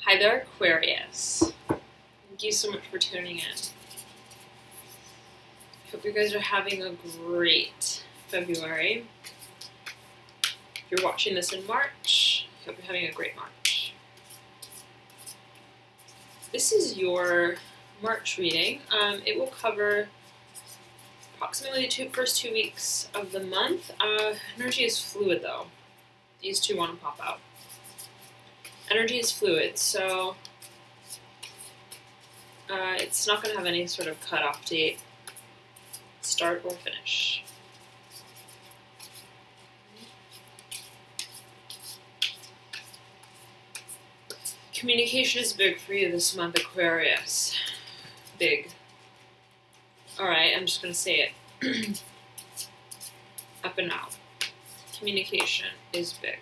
Hi there, Aquarius. Thank you so much for tuning in. Hope you guys are having a great February. If you're watching this in March, hope you're having a great March. This is your March reading. It will cover approximately the first 2 weeks of the month. Energy is fluid though. These two want to pop out. Energy is fluid, so it's not going to have any sort of cutoff date, start or finish. Communication is big for you this month, Aquarius. Big. Alright, I'm just going to say it. Up and out. Communication is big.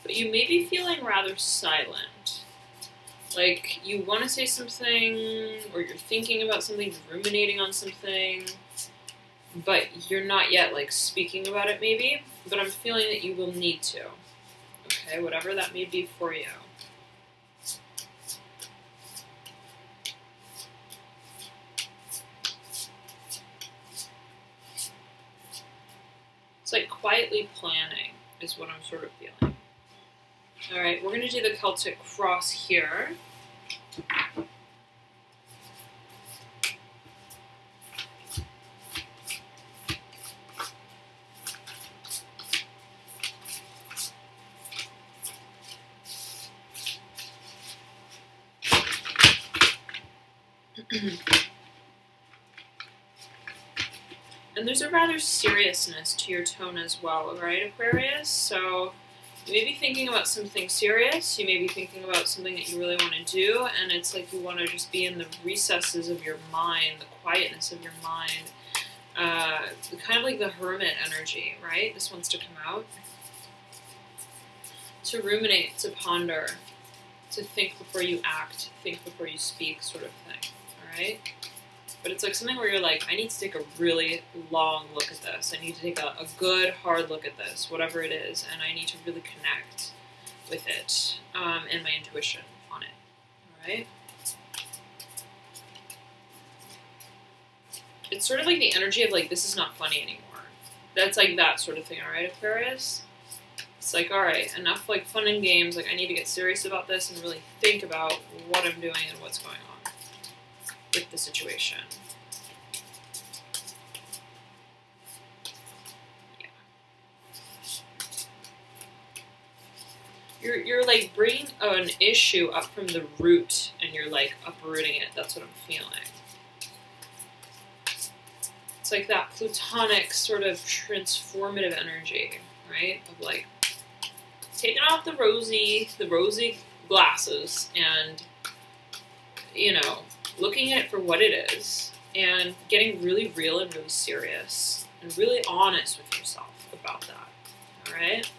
But you may be feeling rather silent. Like you want to say something, or you're thinking about something, ruminating on something, but you're not yet like speaking about it maybe, but I'm feeling that you will need to. Okay, whatever that may be for you. It's like quietly planning is what I'm sort of feeling. All right, we're going to do the Celtic cross here. And there's a rather seriousness to your tone as well, right, Aquarius? So you may be thinking about something serious, you may be thinking about something that you really want to do, and it's like you want to just be in the recesses of your mind, the quietness of your mind, kind of like the hermit energy, right? This wants to come out. To ruminate, to ponder, to think before you act, think before you speak sort of thing, all right? But it's like something where you're like, I need to take a really long look at this. I need to take a good, hard look at this, whatever it is, and I need to really connect with it and my intuition on it, all right? It's sort of like the energy of like, this is not funny anymore. That's like that sort of thing, all right, Aquarius? It's like, all right, enough like fun and games. Like I need to get serious about this and really think about what I'm doing and what's going on with the situation. Yeah. You're like bringing an issue up from the root and you're like uprooting it. That's what I'm feeling. It's like that plutonic sort of transformative energy, right? Of like taking off the rosy glasses and, you know, looking at it for what it is and getting really real and really serious and really honest with yourself about that, all right?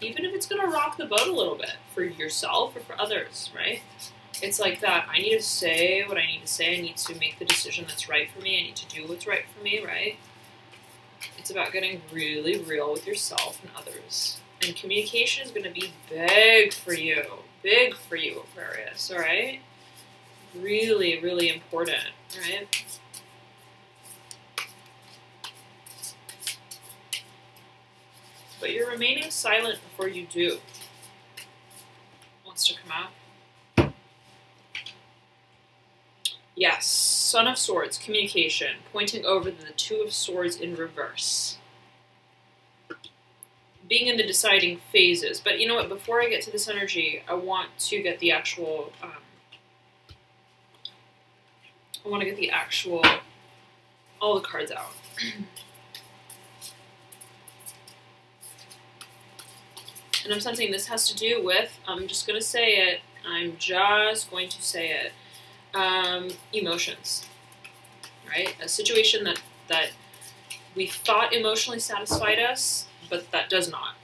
Even if it's going to rock the boat a little bit for yourself or for others, right? It's like that. I need to say what I need to say. I need to make the decision that's right for me. I need to do what's right for me, right? It's about getting really real with yourself and others. And communication is going to be big for you. Big for you, Aquarius, all right? Really, really important, right? But you're remaining silent before you do. Wants to come out? Yes, Son of Swords, communication, pointing over the Two of Swords in reverse. Being in the deciding phases. But you know what, before I get to this energy, I want to get the actual, all the cards out. And I'm sensing this has to do with, I'm just going to say it, emotions, right? A situation that we thought emotionally satisfied us, but that does not.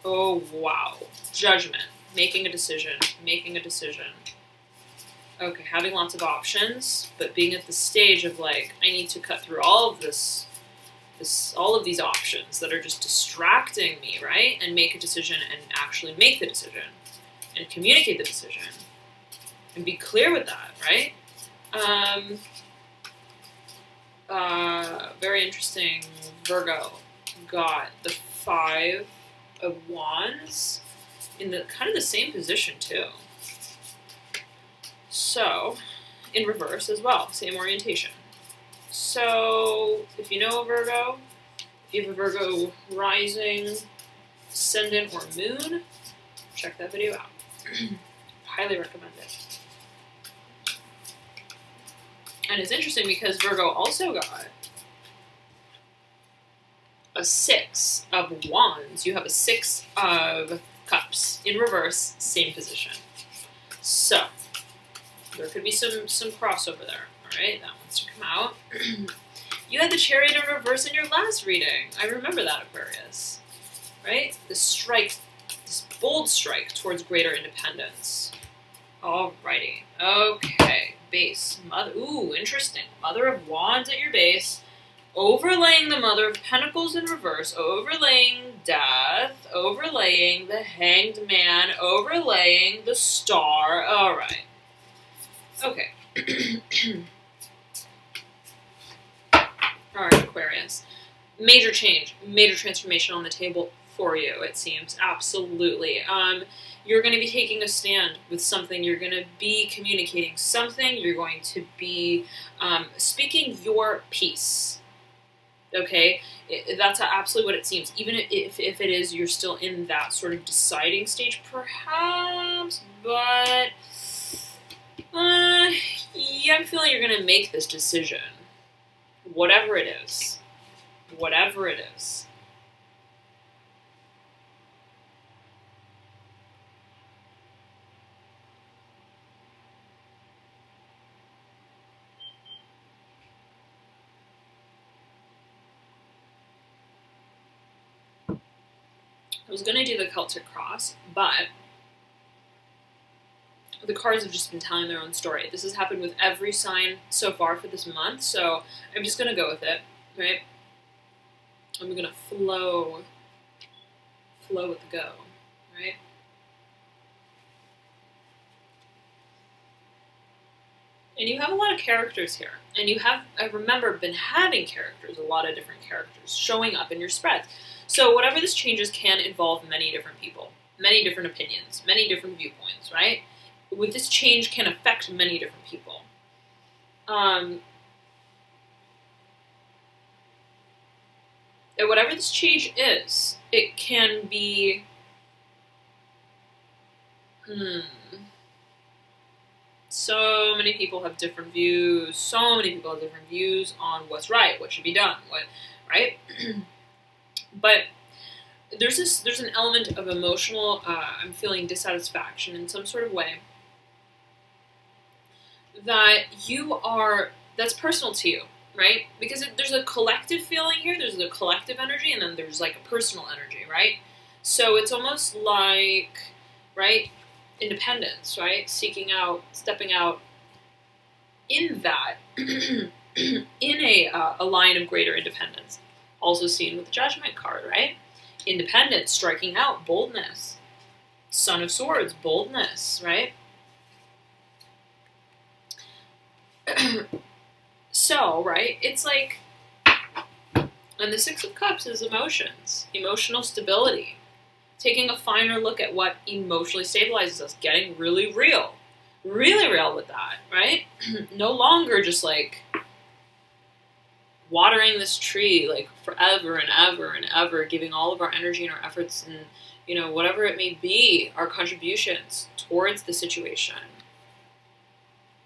Oh, wow. Judgment. Making a decision. Okay, having lots of options, but being at the stage of like, I need to cut through all of all of these options that are just distracting me, right? And make a decision and actually make the decision and communicate the decision and be clear with that, right? Very interesting. Virgo got the 5 of Wands in the kind of the same position too. So, in reverse as well, same orientation. So, if you know a Virgo, if you have a Virgo rising, ascendant, or moon, check that video out. Highly recommend it. And it's interesting because Virgo also got a 6 of Wands. You have a 6 of Cups in reverse, same position. So, there could be some crossover there. Alright, that wants to come out. You had the Chariot in reverse in your last reading. I remember that, Aquarius. Right? This strike, this bold strike towards greater independence. Alrighty. Okay. Base. Mother. Ooh, interesting. Mother of Wands at your base. Overlaying the Mother of Pentacles in reverse. Overlaying Death. Overlaying the Hanged Man. Overlaying the Star. Alright. Okay. Alright, Aquarius. Major change, major transformation on the table for you, it seems. Absolutely. You're going to be taking a stand with something. You're going to be communicating something. You're going to be speaking your piece. Okay? That's absolutely what it seems. Even if it is, you're still in that sort of deciding stage, perhaps, but yeah, I'm feeling you're going to make this decision. Whatever it is. Whatever it is. I was going to do the Celtic Cross, but the cards have just been telling their own story. This has happened with every sign so far for this month, so I'm just going to go with it, right? I'm going to flow with the go, right? And you have a lot of characters here. And you have, I remember, been having characters, a lot of different characters, showing up in your spreads. So whatever this changes can involve many different people, many different opinions, many different viewpoints, right? With this change can affect many different people. And whatever this change is, it can be, so many people have different views. So many people have different views on what's right, what should be done, right? But there's an element of emotional, I'm feeling dissatisfaction in some sort of way that that's personal to you, right? Because there's a collective feeling here, there's a collective energy, and then there's like a personal energy, right? So it's almost like, right, independence, right? Seeking out, stepping out in that, in a line of greater independence. Also seen with the Judgment card, right? Independence, striking out, boldness. Son of Swords, boldness, right? So, right, it's like, and the Six of Cups is emotions, emotional stability, taking a finer look at what emotionally stabilizes us, getting really real with that, right? No longer just like watering this tree like forever and ever and ever, giving all of our energy and our efforts and, you know, whatever it may be, our contributions towards the situation.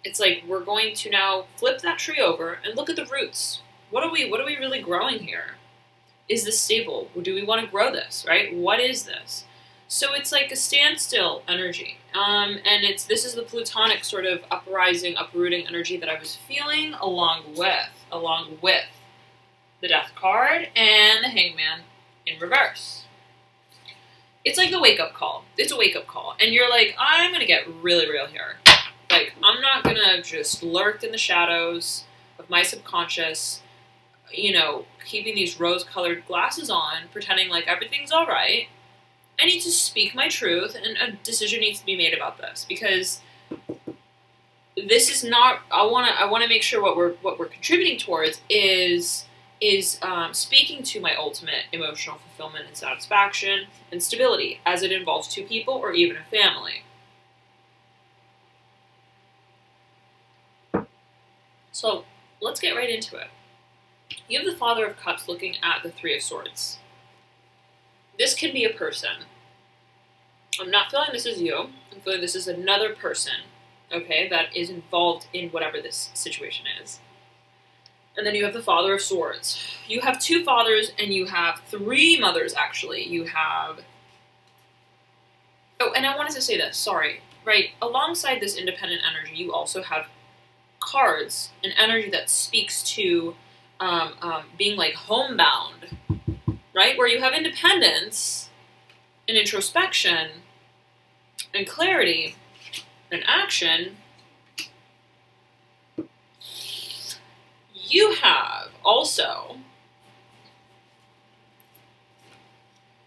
it's like we're going to now flip that tree over and look at the roots. What are we really growing here? Is this stable? Do we want to grow this, right? What is this? So it's like a standstill energy. And this is the Plutonic sort of uprising, uprooting energy that I was feeling along with the Death card and the Hangman in reverse. It's like the wake-up call. It's a wake-up call. And you're like, I'm going to get really real here. Like, I'm not going to just lurk in the shadows of my subconscious, you know, keeping these rose-colored glasses on, pretending like everything's all right. I need to speak my truth, and a decision needs to be made about this, because this is not. I want to make sure what we're contributing towards is speaking to my ultimate emotional fulfillment and satisfaction and stability, as it involves two people or even a family. So let's get right into it. You have the Father of Cups looking at the Three of Swords. This can be a person. I'm not feeling this is you. I'm feeling this is another person, okay, that is involved in whatever this situation is. And then you have the Father of Swords. You have two fathers and you have three mothers, actually. You have... Oh, and I wanted to say this, sorry. Right, alongside this independent energy, you also have cards, an energy that speaks to being like homebound, right? Where you have independence and introspection and clarity and action. You have also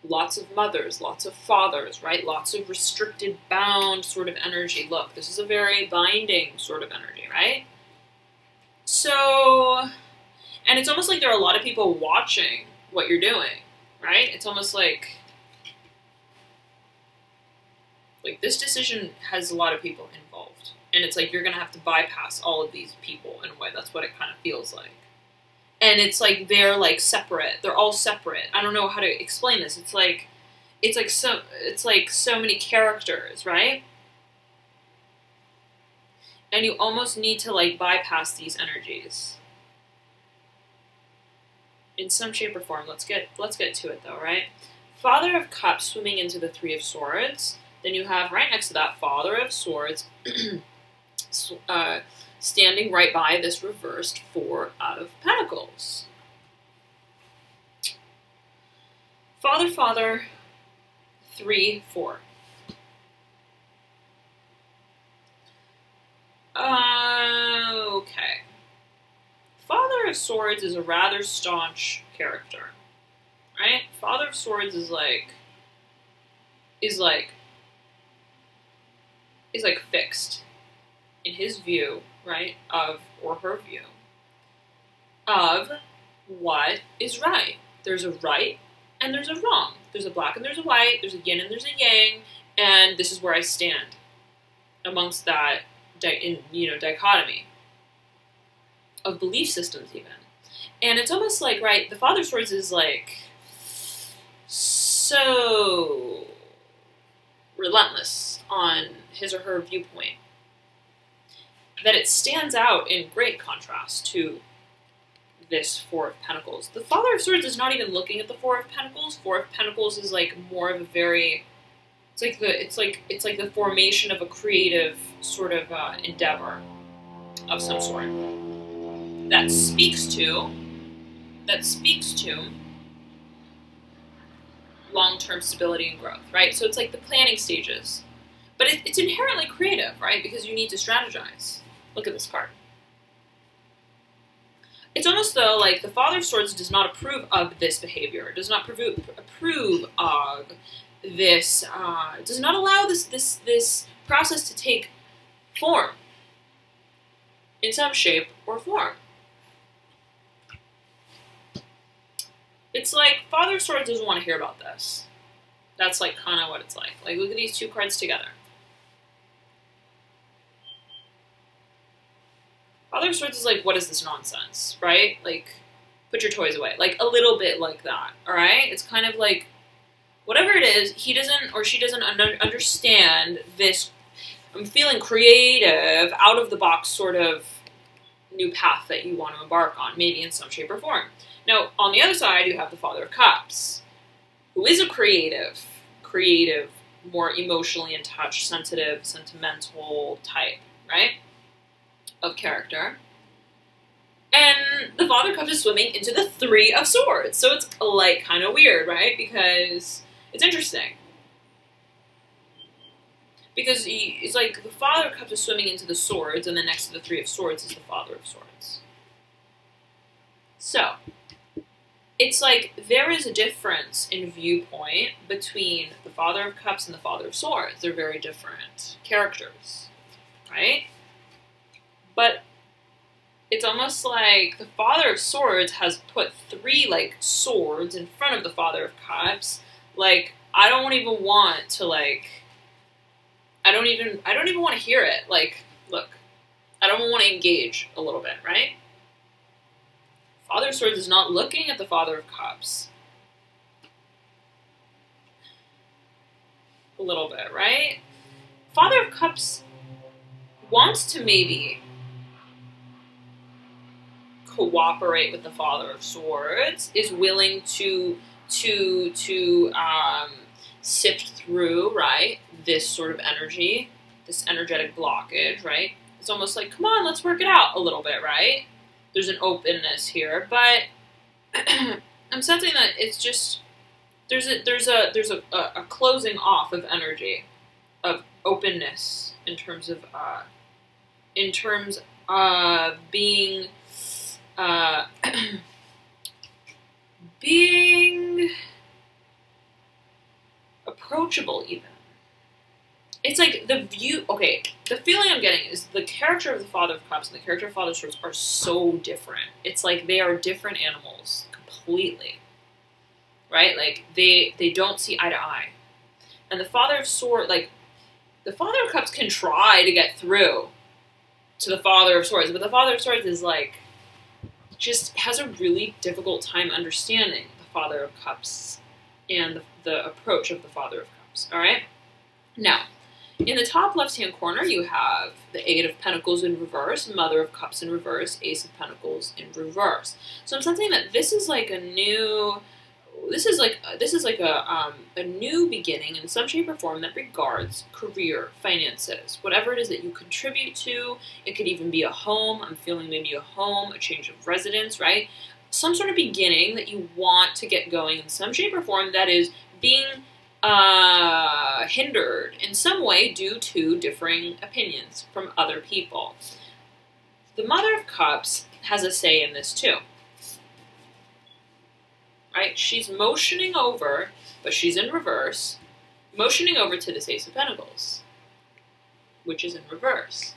lots of mothers, lots of fathers, right? Lots of restricted, bound sort of energy. Look, this is a very binding sort of energy, right? So, and it's almost like there are a lot of people watching what you're doing, right? It's almost like this decision has a lot of people involved. And it's like you're going to have to bypass all of these people in a way. That's what it kind of feels like. And it's like they're like separate. They're all separate. I don't know how to explain this. It's like so many characters, right? And you almost need to like bypass these energies in some shape or form. Let's get to it though, right? Father of Cups swimming into the Three of Swords. Then you have right next to that Father of Swords standing right by this reversed Four of Pentacles. Father, Father, 3, 4. Okay. Father of Swords is a rather staunch character, right? Father of Swords is fixed in his view, right, of, or her view, of what is right. There's a right and there's a wrong. There's a black and there's a white, there's a yin and there's a yang, and this is where I stand amongst that, dichotomy of belief systems even. And it's almost like, right, the Father of Swords is like so relentless on his or her viewpoint that it stands out in great contrast to this Four of Pentacles. The Father of Swords is not even looking at the Four of Pentacles. Four of Pentacles is like more of a very, it's like the formation of a creative sort of endeavor of some sort that speaks to long-term stability and growth, right? So it's like the planning stages. But it's inherently creative, right? Because you need to strategize. Look at this card. It's almost though like the Father of Swords does not approve of this behavior, does not approve of this, does not allow this process to take form in some shape or form. It's like Father of Swords doesn't want to hear about this. That's like kind of what it's like. Like, look at these two cards together. Father of Swords is like, what is this nonsense, right? Like, put your toys away. Like, a little bit like that, all right? It's kind of like, whatever it is, he doesn't or she doesn't understand this I'm feeling creative, out of the box sort of new path that you want to embark on, maybe in some shape or form. Now, on the other side, you have the Father of Cups, who is a creative, more emotionally in touch, sensitive, sentimental type, right, of character. And the Father of Cups is swimming into the Three of Swords. So it's, like, kind of weird, right? Because it's interesting. Because it's like the Father of Cups is swimming into the Swords, and then next to the Three of Swords is the Father of Swords. So, it's like there is a difference in viewpoint between the Father of Cups and the Father of Swords. They're very different characters, right? But it's almost like the Father of Swords has put 3, like, swords in front of the Father of Cups. Like, I don't even want to, like, I don't even want to hear it. Like, look, I don't want to engage a little bit, right? Father of Swords is not looking at the Father of Cups. A little bit, right? Father of Cups wants to maybe cooperate with the Father of Swords, is willing to sift through, right, this sort of energy, this energetic blockage, right? It's almost like, come on, let's work it out a little bit, right? There's an openness here, but I'm sensing that it's just there's a closing off of energy, of openness in terms of being being approachable even. It's like the view, okay, the feeling I'm getting is the character of the Father of Cups and the character of Father of Swords are so different. It's like they are different animals completely, right? Like they don't see eye to eye. And the Father of Swords, like the Father of Cups can try to get through to the Father of Swords, but the Father of Swords is like, just has a really difficult time understanding the Father of Cups and the approach of the Father of Cups, all right? Now, in the top left-hand corner, you have the Eight of Pentacles in reverse, Mother of Cups in reverse, Ace of Pentacles in reverse. So I'm sensing that this is like a new, this is like a new beginning in some shape or form that regards career, finances, whatever it is that you contribute to. It could even be a home. I'm feeling maybe a home, a change of residence, right? Some sort of beginning that you want to get going in some shape or form that is being hindered in some way due to differing opinions from other people. The Mother of Cups has a say in this too. Right? She's motioning over, but she's in reverse, motioning over to this Ace of Pentacles, which is in reverse.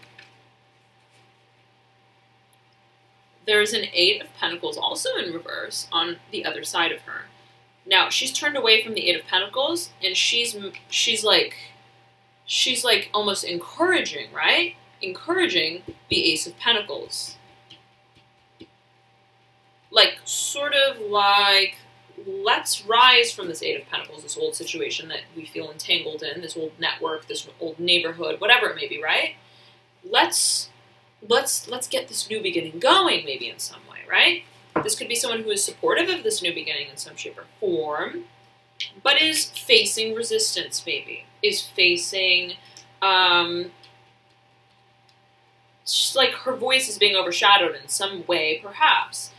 There's an Eight of Pentacles also in reverse on the other side of her. Now, she's turned away from the Eight of Pentacles, and she's like almost encouraging, right? Encouraging the Ace of Pentacles. Like, sort of like, let's rise from this Eight of Pentacles, this old situation that we feel entangled in, this old network, this old neighborhood, whatever it may be, right? Let's get this new beginning going, maybe in some way, right? This could be someone who is supportive of this new beginning in some shape or form, but is facing resistance, maybe. Is facing, just like her voice is being overshadowed in some way, perhaps.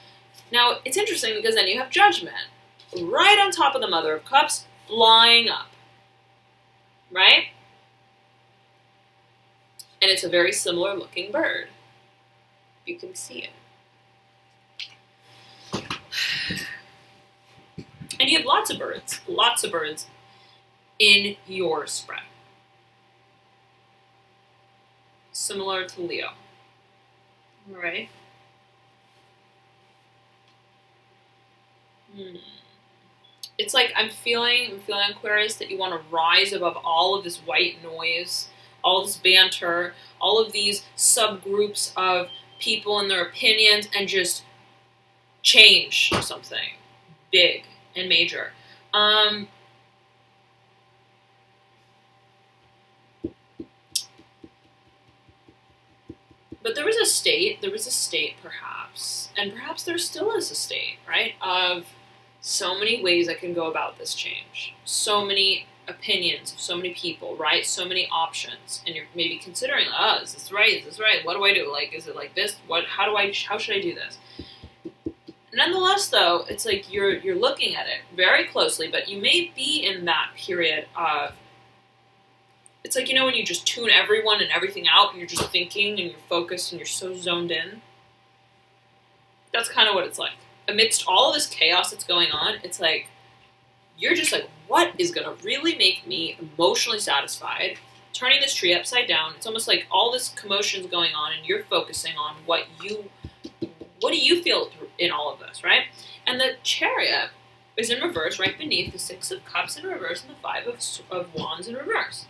Now, it's interesting because then you have Judgment, right on top of the Mother of Cups, flying up, right? And it's a very similar looking bird. You can see it. And you have lots of birds in your spread. Similar to Leo. All right. It's like I'm feeling Aquarius that you want to rise above all of this white noise, all this banter, all of these subgroups of people and their opinions, and just change something big and major. But there was a state perhaps, and perhaps there still is a state, right, of so many ways I can go about this change, so many opinions of so many people, right, so many options, and you're maybe considering, is this right, what do I do, like, is it like this, how should I do this? Nonetheless, though, it's like you're looking at it very closely, but you may be in that period of, it's like, when you just tune everyone and everything out and you're just thinking and you're focused and you're so zoned in. That's kind of what it's like. Amidst all of this chaos that's going on, it's like, you're just like, what is going to really make me emotionally satisfied? Turning this tree upside down. It's almost like all this commotion's going on and you're focusing on what do you feel in all of this, right? And the Chariot is in reverse right beneath the Six of Cups in reverse and the Five of Wands in reverse.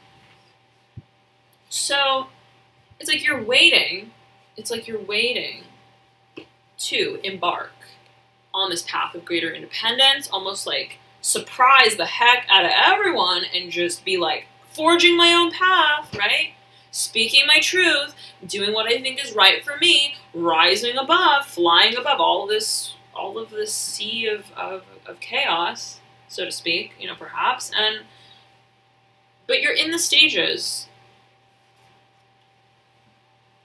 So it's like you're waiting. It's like you're waiting to embark on this path of greater independence, almost like surprise the heck out of everyone and just be like forging my own path, right? Speaking my truth, doing what I think is right for me, rising above, flying above all of this sea of chaos, so to speak, perhaps. But you're in the stages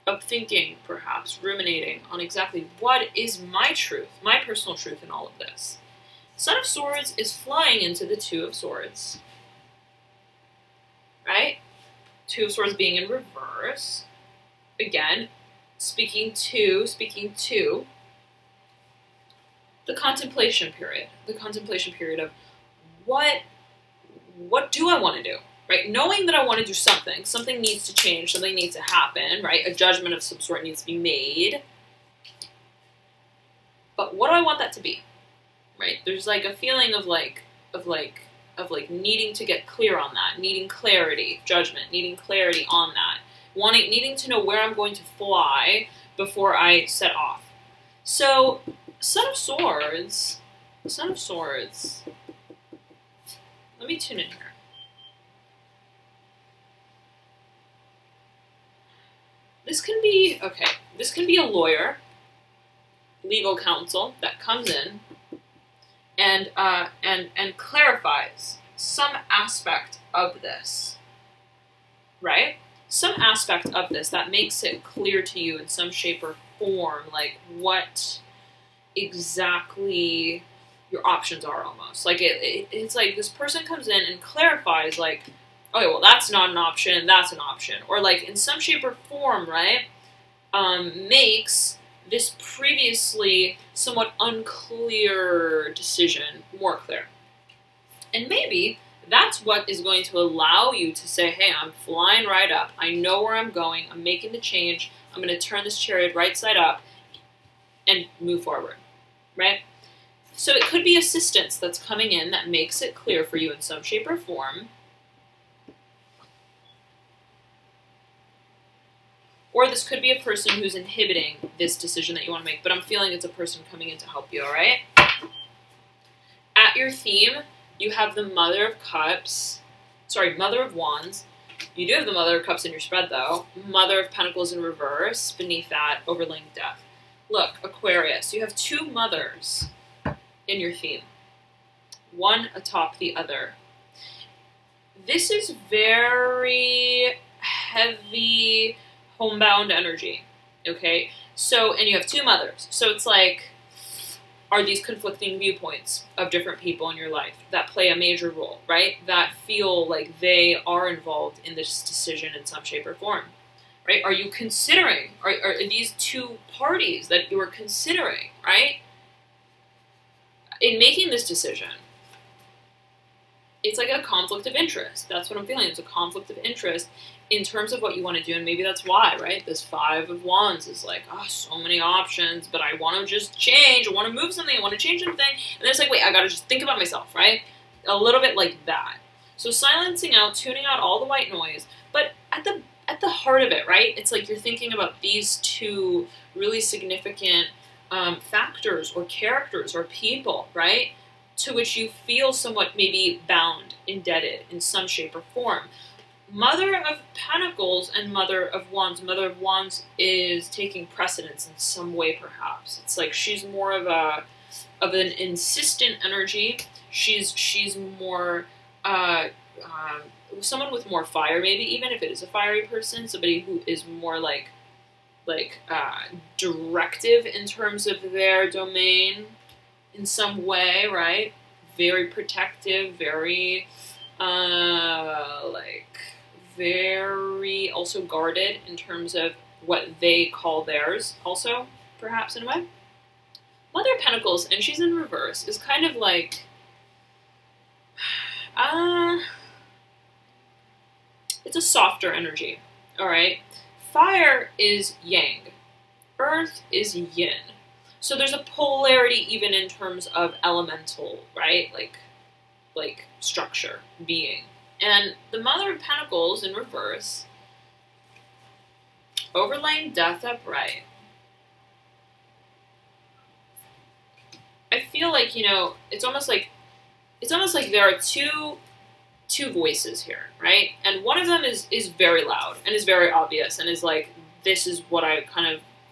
of thinking, perhaps, ruminating on exactly what is my truth, my personal truth in all of this. Son of Swords is flying into the Two of Swords, right? Two of Swords being in reverse. Again, speaking to the contemplation period. The contemplation period of what do I want to do? Right? Knowing that I want to do something needs to change, something needs to happen, right? A judgment of some sort needs to be made. But what do I want that to be? Right? There's like a feeling of needing to get clear on that, needing clarity, judgment, needing clarity on that, needing to know where I'm going to fly before I set off. So, Son of Swords, let me tune in here. This can be a lawyer, legal counsel that comes in and clarifies some aspect of this, right? Some aspect of this that makes it clear to you in some shape or form, like what exactly your options are almost. Like it's like this person comes in and clarifies, like, okay, well, that's not an option, that's an option. Or like in some shape or form, right, makes this previously somewhat unclear decision more clear. And maybe that's what is going to allow you to say, hey, I'm flying right up. I know where I'm going. I'm making the change. I'm going to turn this chariot right side up and move forward, right? So it could be assistance that's coming in that makes it clear for you in some shape or form. Or this could be a person who's inhibiting this decision that you want to make, but I'm feeling it's a person coming in to help you, all right? At your theme, you have the Mother of Wands. You do have the Mother of Cups in your spread, though. Mother of Pentacles in reverse, beneath that, overlaying Death. Look, Aquarius, you have two mothers in your theme. One atop the other. This is very heavy homebound energy, okay? So, and you have two mothers. So it's like, are these conflicting viewpoints of different people in your life that play a major role, right? That feel like they are involved in this decision in some shape or form, right? Are you considering, are these two parties that you are considering, right? In making this decision, it's like a conflict of interest. That's what I'm feeling. It's a conflict of interest in terms of what you want to do, and maybe that's why, right? This Five of Wands is like, oh, so many options, but I want to just change. I want to move something. I want to change something. And then it's like, wait, I got to just think about myself, right? A little bit like that. So silencing out, tuning out all the white noise, but at the heart of it, right? It's like you're thinking about these two really significant factors or characters or people, right? To which you feel somewhat maybe bound, indebted in some shape or form. Mother of Pentacles and Mother of Wands. Mother of Wands is taking precedence in some way, perhaps. It's like she's more of an insistent energy. She's more someone with more fire, maybe, even if it is a fiery person, somebody who is more like directive in terms of their domain in some way, right? Very protective, very very also guarded in terms of what they call theirs, also, perhaps, in a way. Mother of Pentacles, and she's in reverse, is kind of like, it's a softer energy, all right? Fire is yang. Earth is yin. So there's a polarity even in terms of elemental, right? Like structure, being. And the Mother of Pentacles in reverse, overlaying Death upright. I feel like, you know, it's almost like there are two voices here, right? And one of them is very loud and is very obvious and is like, this is what I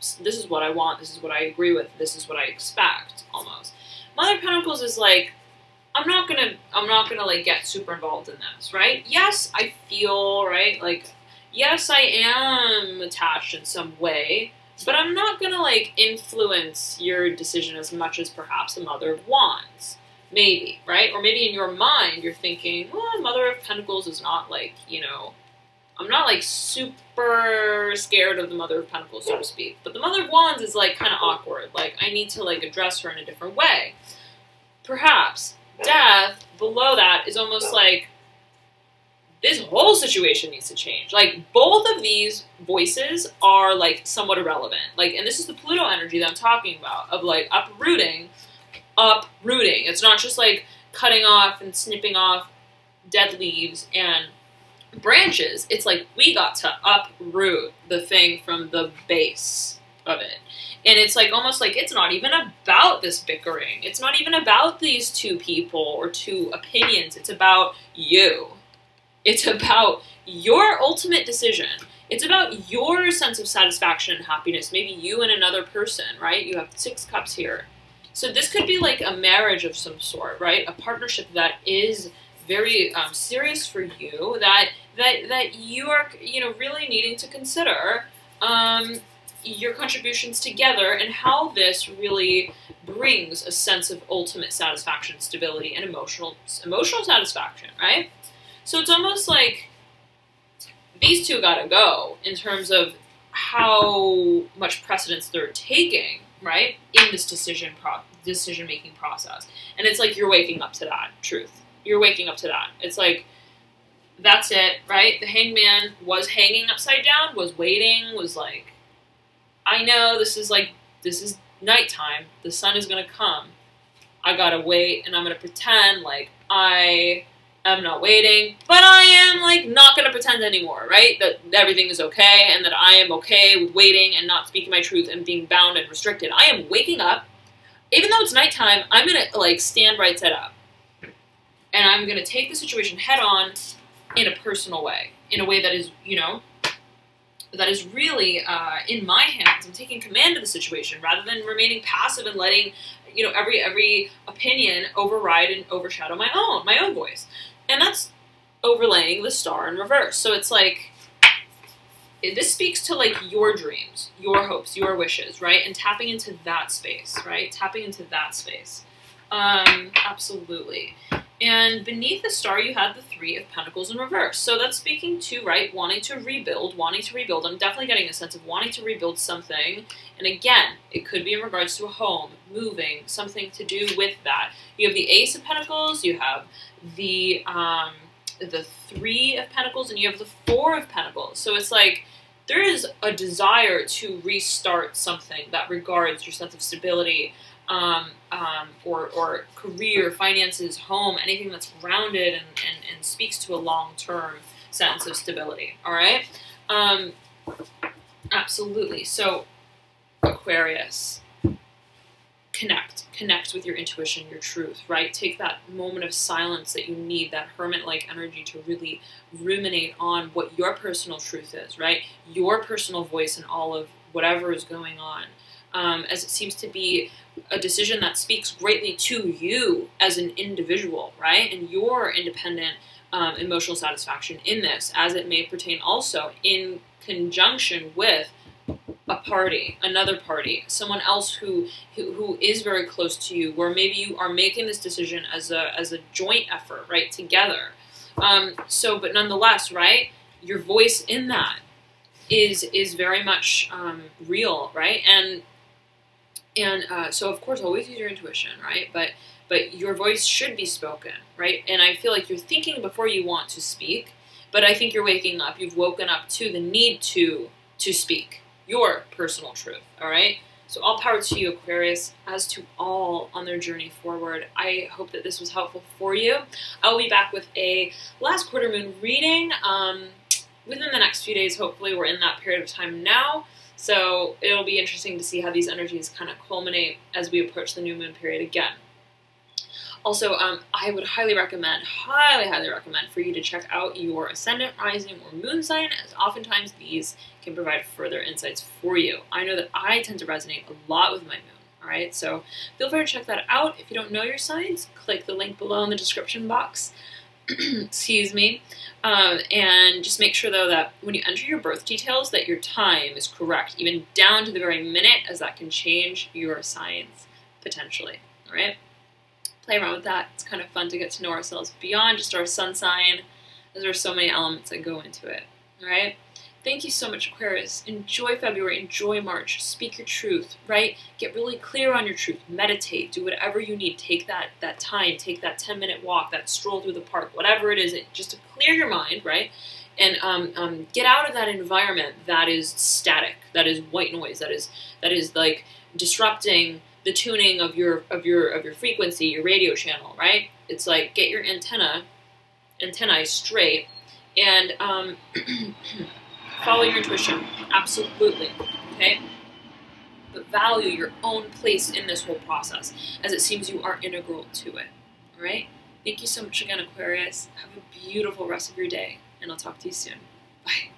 this is what I want, this is what I agree with, this is what I expect, almost. Mother of Pentacles is like, I'm not gonna like get super involved in this, right? Yes, I feel, right? Like, yes, I am attached in some way, but I'm not gonna like influence your decision as much as perhaps the Mother of Wands. Maybe, right? Or maybe in your mind you're thinking, well, Mother of Pentacles is not like, you know, I'm not like super scared of the Mother of Pentacles, so to speak. But the Mother of Wands is like kind of awkward. Like, I need to like address her in a different way. Perhaps. Death, below that, is almost like this whole situation needs to change. Like, both of these voices are like somewhat irrelevant. Like, and this is the Pluto energy that I'm talking about, of like uprooting. It's not just like cutting off and snipping off dead leaves and branches. It's like we got to uproot the thing from the base of it. And it's like almost like it's not even about this bickering. It's not even about these two people or two opinions. It's about you. It's about your ultimate decision. It's about your sense of satisfaction and happiness. Maybe you and another person, right? You have 6 cups here. So this could be like a marriage of some sort, right? A partnership that is very serious for you, that you are, you know, really needing to consider your contributions together and how this really brings a sense of ultimate satisfaction, stability, and emotional satisfaction, right? So it's almost like these two gotta go in terms of how much precedence they're taking, right, in this decision-making process. And it's like you're waking up to that truth. You're waking up to that. It's like, that's it, right? The Hangman was hanging upside down, was waiting, was like, I know this is nighttime. The sun is going to come. I got to wait, and I'm going to pretend like I am not waiting, but I am like not going to pretend anymore, right? That everything is okay, and that I am okay with waiting and not speaking my truth and being bound and restricted. I am waking up. Even though it's nighttime, I'm going to like stand right side up. And I'm going to take the situation head on in a personal way, in a way that is, you know, that is really in my hands. I'm taking command of the situation rather than remaining passive and letting, you know, every opinion override and overshadow my own voice. And that's overlaying the Star in reverse. So it's like, this speaks to like your dreams, your hopes, your wishes, right? And tapping into that space, right? Tapping into that space. Absolutely. And beneath the Star, you had the 3 of Pentacles in reverse. So that's speaking to, right, wanting to rebuild. I'm definitely getting a sense of wanting to rebuild something. And again, it could be in regards to a home, moving, something to do with that. You have the Ace of Pentacles, you have the 3 of Pentacles, and you have the 4 of Pentacles. So it's like, there is a desire to restart something that regards your sense of stability, or career, finances, home, anything that's grounded and speaks to a long-term sense of stability, all right? Absolutely. So, Aquarius, connect connect with your intuition, your truth, right? Take that moment of silence that you need, that hermit-like energy to really ruminate on what your personal truth is, right? Your personal voice in all of whatever is going on. As it seems to be a decision that speaks greatly to you as an individual, right? And your independent emotional satisfaction in this, as it may pertain also in conjunction with a party, another party, someone else who is very close to you, where maybe you are making this decision as a joint effort, right, together. But nonetheless, right, your voice in that is very much real, right? So of course, always use your intuition, right? But your voice should be spoken, right? And I feel like you're thinking before you want to speak, but I think you're waking up. You've woken up to the need to speak your personal truth, all right? So all power to you, Aquarius, as to all on their journey forward. I hope that this was helpful for you. I'll be back with a last quarter moon reading within the next few days. Hopefully we're in that period of time now. So it'll be interesting to see how these energies kind of culminate as we approach the new moon period again. Also, I would highly recommend for you to check out your ascendant, rising, or moon sign, as oftentimes these can provide further insights for you. I know that I tend to resonate a lot with my moon, all right? So feel free to check that out. If you don't know your signs, click the link below in the description box. Excuse me. And just make sure, though, that when you enter your birth details, that your time is correct, even down to the very minute, as that can change your signs potentially, all right? Play around with that. It's kind of fun to get to know ourselves beyond just our sun sign, as there are so many elements that go into it, all right? Thank you so much, Aquarius. Enjoy February, enjoy March. Speak your truth, right? Get really clear on your truth. Meditate. Do whatever you need. Take that time. Take that 10-minute walk, that stroll through the park, whatever it is, just to clear your mind, right? And get out of that environment that is static, that is white noise, that is like disrupting the tuning of your frequency, your radio channel, right? It's like get your antennae straight and follow your intuition, absolutely, okay? But value your own place in this whole process, as it seems you are integral to it, all right? Thank you so much again, Aquarius. Have a beautiful rest of your day, and I'll talk to you soon. Bye.